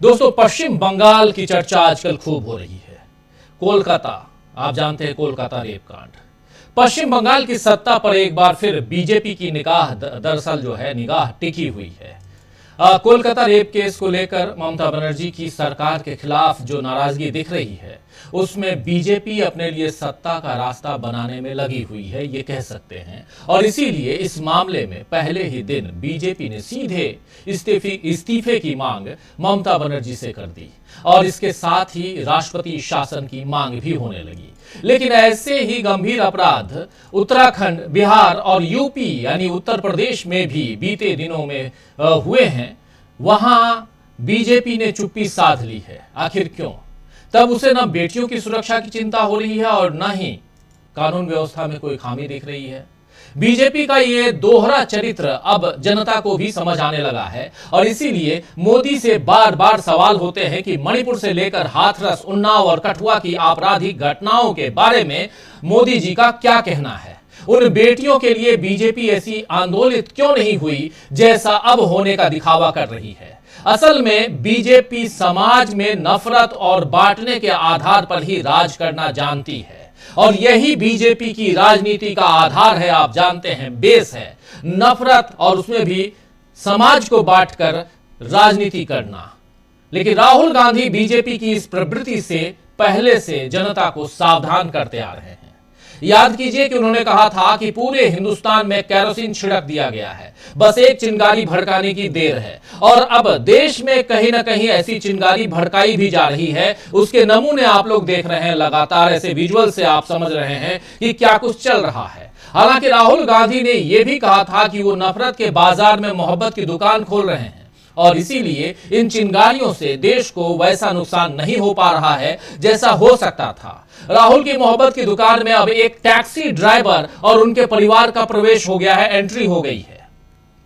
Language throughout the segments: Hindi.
दोस्तों, पश्चिम बंगाल की चर्चा आजकल खूब हो रही है। कोलकाता, आप जानते हैं कोलकाता रेप कांड। पश्चिम बंगाल की सत्ता पर एक बार फिर बीजेपी की निगाह टिकी हुई है। कोलकाता रेप केस को लेकर ममता बनर्जी की सरकार के खिलाफ जो नाराजगी दिख रही है, उसमें बीजेपी अपने लिए सत्ता का रास्ता बनाने में लगी हुई है, ये कह सकते हैं। और इसीलिए इस मामले में पहले ही दिन बीजेपी ने सीधे इस्तीफे की मांग ममता बनर्जी से कर दी और इसके साथ ही राष्ट्रपति शासन की मांग भी होने लगी। लेकिन ऐसे ही गंभीर अपराध उत्तराखंड, बिहार और यूपी यानी उत्तर प्रदेश में भी बीते दिनों में हुए हैं। वहां बीजेपी ने चुप्पी साध ली है। आखिर क्यों? तब उसे न बेटियों की सुरक्षा की चिंता हो रही है और न ही कानून व्यवस्था में कोई खामी दिख रही है। बीजेपी का ये दोहरा चरित्र अब जनता को भी समझ आने लगा है और इसीलिए मोदी से बार बार सवाल होते हैं कि मणिपुर से लेकर हाथरस, उन्नाव और कठुआ की आपराधिक घटनाओं के बारे में मोदी जी का क्या कहना है। उन बेटियों के लिए बीजेपी ऐसी आंदोलित क्यों नहीं हुई जैसा अब होने का दिखावा कर रही है। असल में बीजेपी समाज में नफरत और बांटने के आधार पर ही राज करना जानती है और यही बीजेपी की राजनीति का आधार है। आप जानते हैं, बेस है नफरत और उसमें भी समाज को बांटकर राजनीति करना। लेकिन राहुल गांधी बीजेपी की इस प्रवृत्ति से पहले से जनता को सावधान करते आ रहे हैं। याद कीजिए कि उन्होंने कहा था कि पूरे हिंदुस्तान में केरोसिन छिड़क दिया गया है, बस एक चिंगारी भड़काने की देर है। और अब देश में कहीं ना कहीं ऐसी चिंगारी भड़काई भी जा रही है। उसके नमूने आप लोग देख रहे हैं लगातार, ऐसे विजुअल से आप समझ रहे हैं कि क्या कुछ चल रहा है। हालांकि राहुल गांधी ने यह भी कहा था कि वो नफरत के बाजार में मोहब्बत की दुकान खोल रहे हैं और इसीलिए इन चिंगारियों से देश को वैसा नुकसान नहीं हो पा रहा है जैसा हो सकता था। राहुल की मोहब्बत की दुकान में अब एक टैक्सी ड्राइवर और उनके परिवार का प्रवेश हो गया है, एंट्री हो गई है।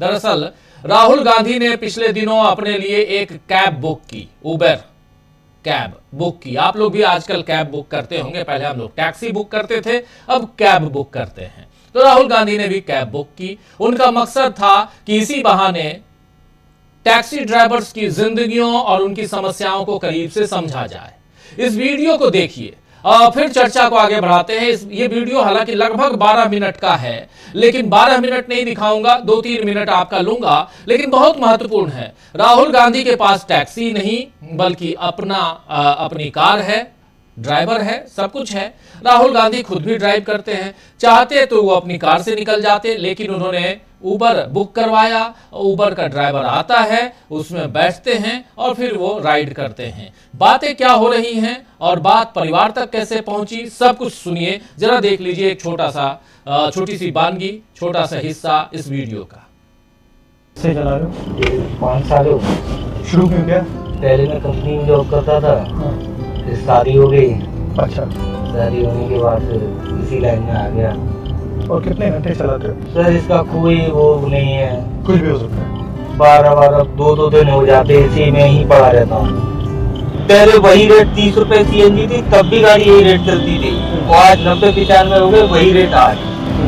दरअसल राहुल गांधी ने पिछले दिनों अपने लिए एक कैब बुक की, उबर कैब बुक की। आप लोग भी आजकल कैब बुक करते होंगे, पहले हम लोग टैक्सी बुक करते थे, अब कैब बुक करते हैं। तो राहुल गांधी ने भी कैब बुक की। उनका मकसद था कि इसी बहाने टैक्सी ड्राइवर्स की जिंदगियों और उनकी समस्याओं को करीब से समझा जाए। इस वीडियो को देखिए और फिर चर्चा को आगे बढ़ाते हैं। ये वीडियो हालांकि लगभग 12 मिनट का है, लेकिन 12 मिनट नहीं दिखाऊंगा, 2-3 मिनट आपका लूंगा, लेकिन बहुत महत्वपूर्ण है। राहुल गांधी के पास टैक्सी नहीं बल्कि अपनी कार है, ड्राइवर है, सब कुछ है। राहुल गांधी खुद भी ड्राइव करते हैं, चाहते तो वो अपनी कार से निकल जाते, लेकिन उन्होंने उबर बुक करवाया। उबर का ड्राइवर आता है, उसमें बैठते हैं और फिर वो राइड करते हैं। बातें क्या हो रही हैं और बात परिवार तक कैसे पहुंची, सब कुछ सुनिए। जरा देख लीजिए एक छोटी सी वानगी, छोटा सा हिस्सा इस वीडियो का। से चला रहे हो? 5 साल हो। शुरू क्यों किया? पहले मैं कंपनी में जॉब करता था, फिर शादी हो गई। अच्छा। शादी होने के बाद फिर इसी लाइन में आ गया। और कितने घंटे चलाते हो? सर इसका कोई वो नहीं है, कुछ भी हो सकता है। 12 2 दिन हो जाते, इसी में ही पड़ा रहता हूँ। पहले वही रेट 30 रुपए सीएनजी थी, तब भी गाड़ी यही रेट चलती थी। आज 90-95 हो गए, वही रेट आज।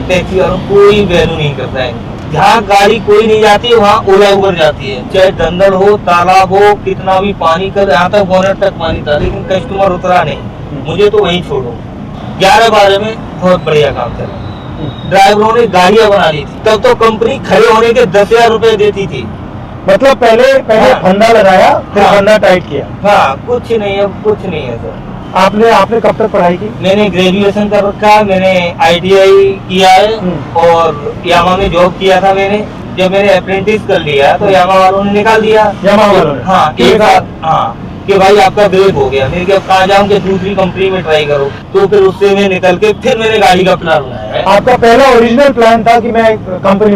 टैक्सी वालों कोई वैल्यू नहीं करता है। जहाँ गाड़ी कोई नहीं जाती है वहाँ ओला उबर जाती है, चाहे दंदल हो, तालाब हो, कितना भी पानी कर, यहाँ तक बोनट तक पानी था, लेकिन कस्टमर उतरा नहीं। मुझे तो वही छोड़ो। 11-12 में बहुत बढ़िया काम चला। ड्राइवरों ने गाड़ियां बना ली थी, तब तो कंपनी खड़े होने के 10,000 रुपए देती थी। मतलब पहले हाँ। फंदा लगाया, फिर हाँ। फंदा टाइट किया। हाँ, कुछ नहीं है, कुछ नहीं है सर। आपने कब तक पढ़ाई की? मैंने ग्रेजुएशन कर रखा है, मैंने ITI किया है और यामा में जॉब किया था मैंने। जब मैंने अप्रेंटिस कर लिया तो यामा वालों ने निकाल दिया। यामा वालों ने? हाँ, एक साथ। हाँ, कि भाई आपका ब्रेक हो गया। मैंने कहा कहाँ जाऊँ कि दूसरी कंपनी में ट्राई करो। तो फिर उससे मैं निकल के फिर मैंने गाड़ी का प्लान बनाया है। आपका पहला ओरिजिनल प्लान था कि मैं कंपनी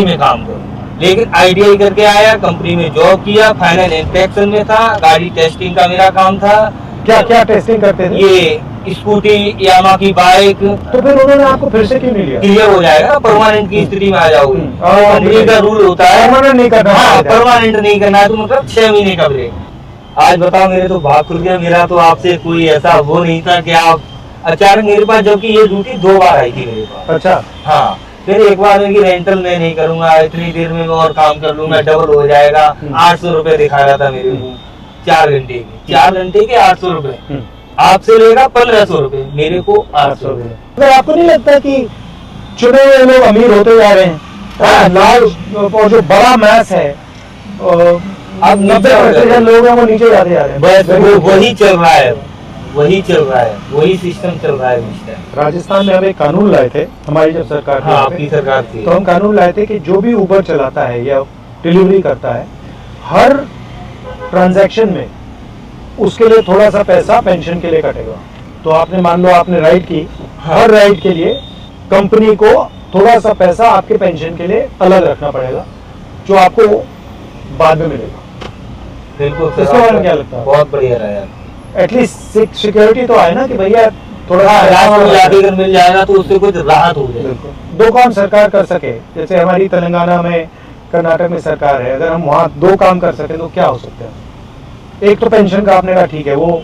में काम करूं, लेकिन ITI करके आया, कंपनी में जॉब किया, फाइनल इंस्पेक्शन में था, गाड़ी टेस्टिंग का मेरा काम था। क्या क्या टेस्टिंग करते थे? ये स्कूटी, यामा की बाइक। तो फिर उन्होंने आपको फिर से क्यों नहीं लिया? क्लियर हो जाएगा, परमानेंट की स्थिति में आ जाओगे। कंपनी का रूल होता है परमानेंट नहीं करना। हाँ, परमानेंट नहीं करना है तो मतलब 6 महीने का ब्रेक। आज बताओ, मेरे तो भाग खुल गया। मेरा तो आपसे कोई ऐसा वो नहीं था कि आप अचानक मेरे पास, जबकि ये ड्यूटी 2 बार आई थी मेरे पास। अच्छा। हाँ, फिर एक बार मेरी रेंटल मैं नहीं करूंगा, इतनी देर में मैं और काम कर लूंगा, डबल हो जाएगा। 800 रुपए दिखा रहा था मेरे को। 4 घंटे के, 4 घंटे के 800 रुपए, आपसे लेगा 1500 रुपए, मेरे को 800 रुपए। अगर आपको नहीं लगता कि चुने हुए लोग अमीर होते जा रहे हैं और जो बड़ा मैस है अब 90% लोग हैं वो नीचे जाते जा रहे हैं। बस वो वही चल रहा है, वही चल रहा है, वही सिस्टम चल रहा है इस टाइम। राजस्थान में हम एक कानून लाए थे, हमारी जब सरकार थी, हाँ, आपकी सरकार थी, तो हम कानून लाए थे कि जो भी उबर चलाता है या डिलीवरी करता है, हर ट्रांजैक्शन में उसके लिए थोड़ा सा पैसा पेंशन के लिए कटेगा। तो आपने मान लो आपने राइड की, हर राइड के लिए कंपनी को थोड़ा सा पैसा आपके पेंशन के लिए अलग रखना पड़ेगा, जो आपको बाद में मिलेगा। बिल्कुल। इसके बारे में क्या लगता है? बहुत बढ़िया रहा यार, एटलीस्ट सिक्योरिटी तो आए ना कि भैया थोड़ा अगर मिल जाएगा तो उससे कुछ राहत हो जाएगी। दो काम सरकार कर सके, जैसे हमारी तेलंगाना में, कर्नाटक में सरकार है, अगर हम वहाँ 2 काम कर सके तो क्या हो सकता है? एक तो पेंशन का आपने कहा ठीक है, वो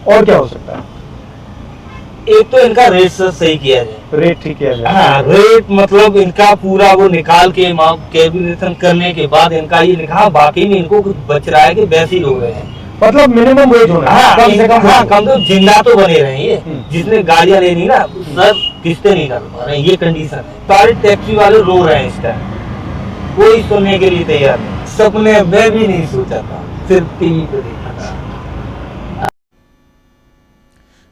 और क्या हो सकता है? एक तो इनका रेट सही किया जाए, रेट ठीक किया जाए। हाँ, रेट मतलब इनका पूरा वो निकाल के कैलकुलेशन करने के बाद इनका ये लिखा, बाकी में इनको कुछ बच रहा है कि वैसे ही हो गए हैं। मतलब मिनिमम वेज होना है, हाँ, कम से कम। हाँ, कम तो जिंदा तो बने रहे ये, जिसने गाड़ियां लेनी ना सब किस्तें नहीं कर पा रहे, ये कंडीशन है। सारे टैक्सी वाले रो रहे हैं इस टाइम, कोई सुनने के लिए तैयार नहीं। सपने में भी नहीं सोचा था, सिर्फ टीवी पे देखा था।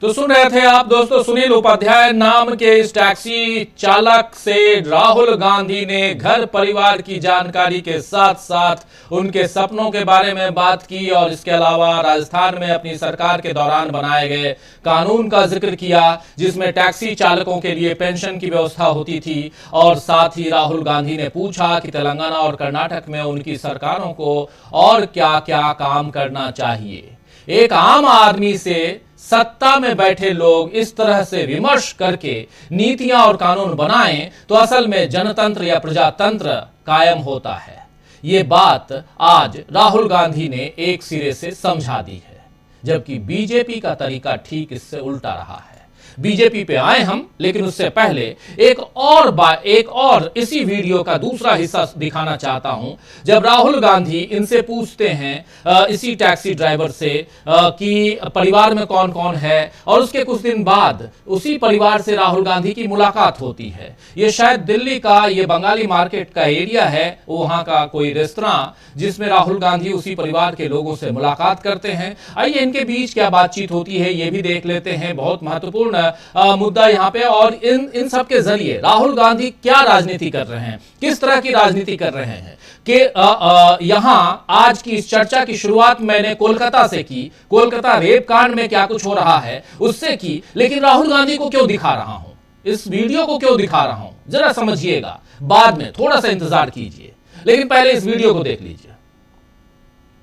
तो सुन रहे थे आप दोस्तों, सुनील उपाध्याय नाम के इस टैक्सी चालक से राहुल गांधी ने घर परिवार की जानकारी के साथ साथ उनके सपनों के बारे में बात की और इसके अलावा राजस्थान में अपनी सरकार के दौरान बनाए गए कानून का जिक्र किया, जिसमें टैक्सी चालकों के लिए पेंशन की व्यवस्था होती थी। और साथ ही राहुल गांधी ने पूछा कि तेलंगाना और कर्नाटक में उनकी सरकारों को और क्या क्या काम करना चाहिए। एक आम आदमी से सत्ता में बैठे लोग इस तरह से विमर्श करके नीतियां और कानून बनाएं तो असल में जनतंत्र या प्रजातंत्र कायम होता है। ये बात आज राहुल गांधी ने एक सिरे से समझा दी है, जबकि बीजेपी का तरीका ठीक इससे उल्टा रहा है। बीजेपी पे आए हम, लेकिन उससे पहले एक और इसी वीडियो का दूसरा हिस्सा दिखाना चाहता हूं, जब राहुल गांधी इनसे पूछते हैं इसी टैक्सी ड्राइवर से कि परिवार में कौन कौन है, और उसके कुछ दिन बाद उसी परिवार से राहुल गांधी की मुलाकात होती है। ये शायद दिल्ली का ये बंगाली मार्केट का एरिया है, वहां का कोई रेस्तरां, जिसमें राहुल गांधी उसी परिवार के लोगों से मुलाकात करते हैं। आइए इनके बीच क्या बातचीत होती है ये भी देख लेते हैं। बहुत महत्वपूर्ण मुद्दा यहाँ पे, और इन सब के जरिए राहुल गांधी क्या राजनीति कर रहे हैं, किस तरह की राजनीति कर रहे हैं कि यहाँ आज की इस चर्चा की शुरुआत मैंने कोलकाता से की, कोलकाता रेप कांड में क्या कुछ हो रहा है उससे की, लेकिन राहुल गांधी को क्यों दिखा रहा हूं, इस वीडियो को क्यों दिखा रहा हूं, जरा समझिएगा, बाद में थोड़ा सा इंतजार कीजिए, लेकिन पहले इस वीडियो को देख लीजिए।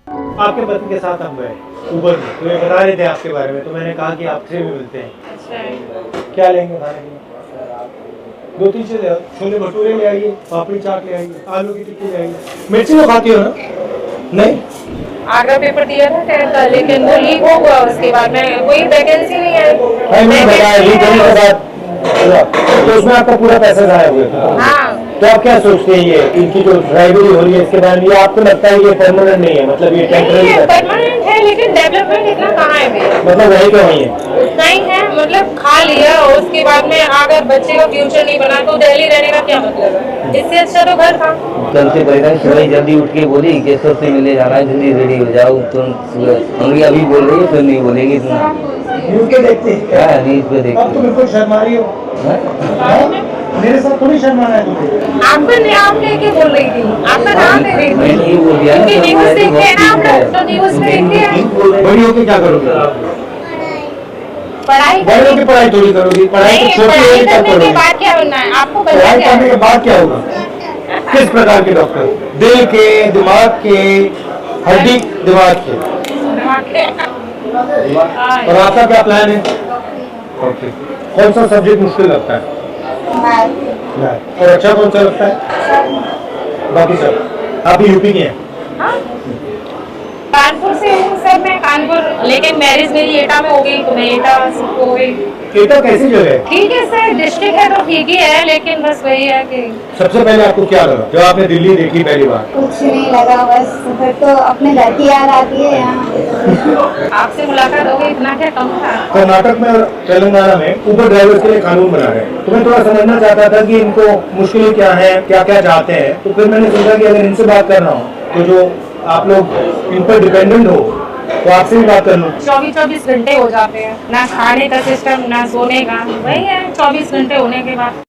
आपके पति के साथ हम गए उबर में, तो ये बता रहे थे आपके बारे में, तो मैंने कहा कि आपसे भी मिलते हैं। क्या लेंगे खाने के लिए? 2-3 चीजें ले आओ, छोले भटूरे ले आइए, पापड़ी चाट ले आइए, आलू की टिक्की ले आइए। मिर्ची तो खाती हो ना? नहीं, आगरा पेपर दिया था 10th का, लेकिन वो लीक हो गया, उसके बाद में कोई वैकेंसी नहीं आई। तो उसमें आपका पूरा पैसा जाया हुआ। हाँ, तो आप क्या सोचते हैं, ये इनकी जो ड्राइवरी हो रही है इसके बारे में, ये आपको लगता है ये परमानेंट नहीं है, मतलब ये टेम्पररी है? परमानेंट है, लेकिन डेवलपमेंट इतना कहाँ है मेरा, मतलब वही तो नहीं है, उतना ही है, मतलब खा लिया और उसके बाद में अगर बच्चे का फ्यूचर नहीं बना तो दिल्ली रहने का क्या मतलब है? इससे अच्छा तो घर था। कल से पहले सुबह जल्दी उठ के बोली केशव से मिलने जाना है, जल्दी रेडी हो जाओ तुम। सुबह अभी बोल रही है, फिर नहीं बोलेगी तुम। न्यूज़ के देखते हैं, न्यूज़ पे देखते अब तो बिल्कुल शर्मा रही हो। मेरे साथ थोड़ी शर्माना है तुझे। आपका नाम लेके बोल रही थी, आपका नाम ले रही थी, नहीं बोल दिया ना, क्योंकि न्यूज़ देखते हैं ना हम लोग, तो न्यूज़ में देखते हैं। बड़ी होके क्या करोगे? पढ़ाई बड़ी होके पढ़ाई थोड़ी करोगी, पढ़ाई तो छोटी होगी तब करने के करोगी। बाद क्या बनना है आपको? बनना पढ़ाई क्या करने के है? बाद क्या होगा? किस प्रकार के डॉक्टर? दिल के, दिमाग के, हड्डी दिमाग के? और आपका क्या प्लान है? ओके, कौन सा सब्जेक्ट मुश्किल लगता है? और अच्छा कौन सा लगता है? बाकी सब आप भी यूपी के हैं? हाँ? कानपुर से हूँ सर मैं, कानपुर, लेकिन मैरिज मेरी एटा में हो गई, तो मैं एटा शिफ्ट हो गई। एटा कैसी जगह है? ठीक है सर, डिस्ट्रिक्ट है तो ठीक ही है, लेकिन बस वही है कि सबसे पहले आपको क्या लगा जब आपने दिल्ली देखी पहली बार? कुछ नहीं लगा, बस फिर तो अपने घर की याद आती है यहाँ। आपसे मुलाकात हो गई, इतना क्या कम था। कर्नाटक में और तेलंगाना में उबर ड्राइवर्स के लिए कानून बना रहे हैं, तो मैं थोड़ा समझना चाहता था कि इनको मुश्किलें क्या है, क्या क्या चाहते हैं। तो फिर मैंने सोचा कि अगर इनसे बात कर रहा हूँ तो जो आप लोग इन पर डिपेंडेंट हो तो आपसे भी बात कर लूँ। 24 घंटे हो जाते हैं, ना खाने का सिस्टम ना सोने का, वही है 24 घंटे होने के बाद।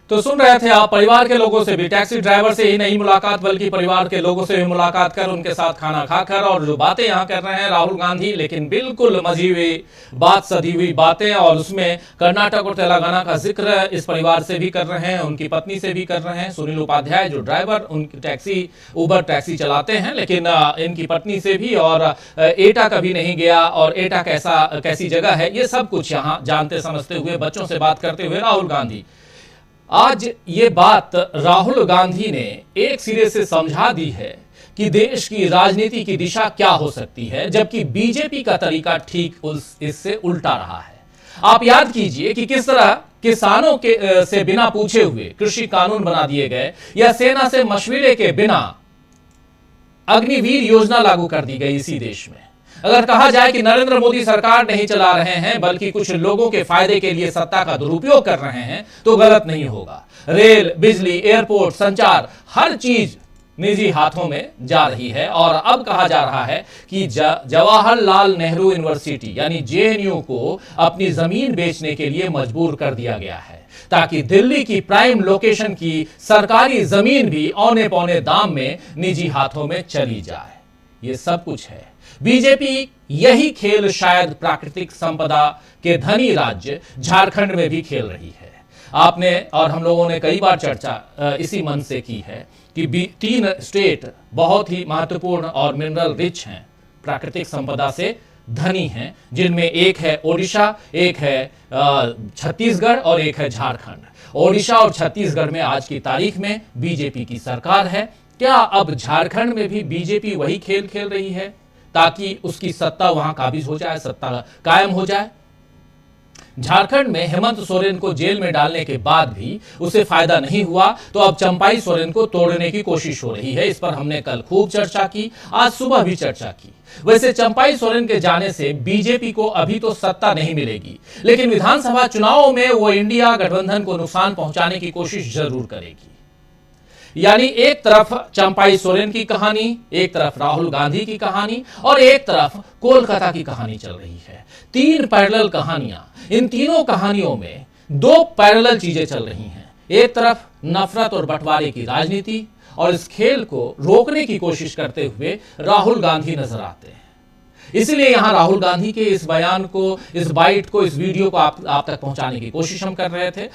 तो सुन रहे थे आप परिवार के लोगों से भी, टैक्सी ड्राइवर से ही नहीं मुलाकात बल्कि परिवार के लोगों से भी मुलाकात कर उनके साथ खाना खाकर और जो बातें यहाँ कर रहे हैं राहुल गांधी, लेकिन बिल्कुल मजी हुई बात, सधी हुई बातें, और उसमें कर्नाटक और तेलंगाना का जिक्र इस परिवार से भी कर रहे हैं, उनकी पत्नी से भी कर रहे हैं। सुनील उपाध्याय जो ड्राइवर उनकी टैक्सी उबर टैक्सी चलाते हैं, लेकिन इनकी पत्नी से भी, और एटा कभी नहीं गया और एटा कैसी जगह है, ये सब कुछ यहाँ जानते समझते हुए, बच्चों से बात करते हुए राहुल गांधी। आज ये बात राहुल गांधी ने एक सिरे से समझा दी है कि देश की राजनीति की दिशा क्या हो सकती है, जबकि बीजेपी का तरीका ठीक इससे उल्टा रहा है। आप याद कीजिए कि किस तरह किसानों के से बिना पूछे हुए कृषि कानून बना दिए गए, या सेना से मशवरे के बिना अग्निवीर योजना लागू कर दी गई इसी देश में। अगर कहा जाए कि नरेंद्र मोदी सरकार नहीं चला रहे हैं बल्कि कुछ लोगों के फायदे के लिए सत्ता का दुरुपयोग कर रहे हैं, तो गलत नहीं होगा। रेल, बिजली, एयरपोर्ट, संचार, हर चीज निजी हाथों में जा रही है। और अब कहा जा रहा है कि जवाहरलाल नेहरू यूनिवर्सिटी यानी जेएनयू को अपनी जमीन बेचने के लिए मजबूर कर दिया गया है, ताकि दिल्ली की प्राइम लोकेशन की सरकारी जमीन भी औने पौने दाम में निजी हाथों में चली जाए। ये सब कुछ है। बीजेपी यही खेल शायद प्राकृतिक संपदा के धनी राज्य झारखंड में भी खेल रही है। आपने और हम लोगों ने कई बार चर्चा इसी मन से की है कि 3 स्टेट बहुत ही महत्वपूर्ण और मिनरल रिच हैं, प्राकृतिक संपदा से धनी हैं, जिनमें एक है ओडिशा, एक है छत्तीसगढ़ और एक है झारखंड। ओडिशा और छत्तीसगढ़ में आज की तारीख में बीजेपी की सरकार है। क्या अब झारखंड में भी बीजेपी वही खेल खेल रही है ताकि उसकी सत्ता वहां काबिज हो जाए, सत्ता कायम हो जाए? झारखंड में हेमंत सोरेन को जेल में डालने के बाद भी उसे फायदा नहीं हुआ, तो अब चंपाई सोरेन को तोड़ने की कोशिश हो रही है। इस पर हमने कल खूब चर्चा की, आज सुबह भी चर्चा की। वैसे चंपाई सोरेन के जाने से बीजेपी को अभी तो सत्ता नहीं मिलेगी, लेकिन विधानसभा चुनावों में वो इंडिया गठबंधन को नुकसान पहुंचाने की कोशिश जरूर करेगी। यानी एक तरफ चंपाई सोरेन की कहानी, एक तरफ राहुल गांधी की कहानी और एक तरफ कोलकाता की कहानी चल रही है। 3 पैरेलल कहानियां। इन तीनों कहानियों में 2 पैरेलल चीजें चल रही हैं। एक तरफ नफरत और बंटवारे की राजनीति, और इस खेल को रोकने की कोशिश करते हुए राहुल गांधी नजर आते हैं। इसलिए यहां राहुल गांधी के इस बयान को, इस बाइट को, इस वीडियो को आप तक पहुंचाने की कोशिश हम कर रहे थे।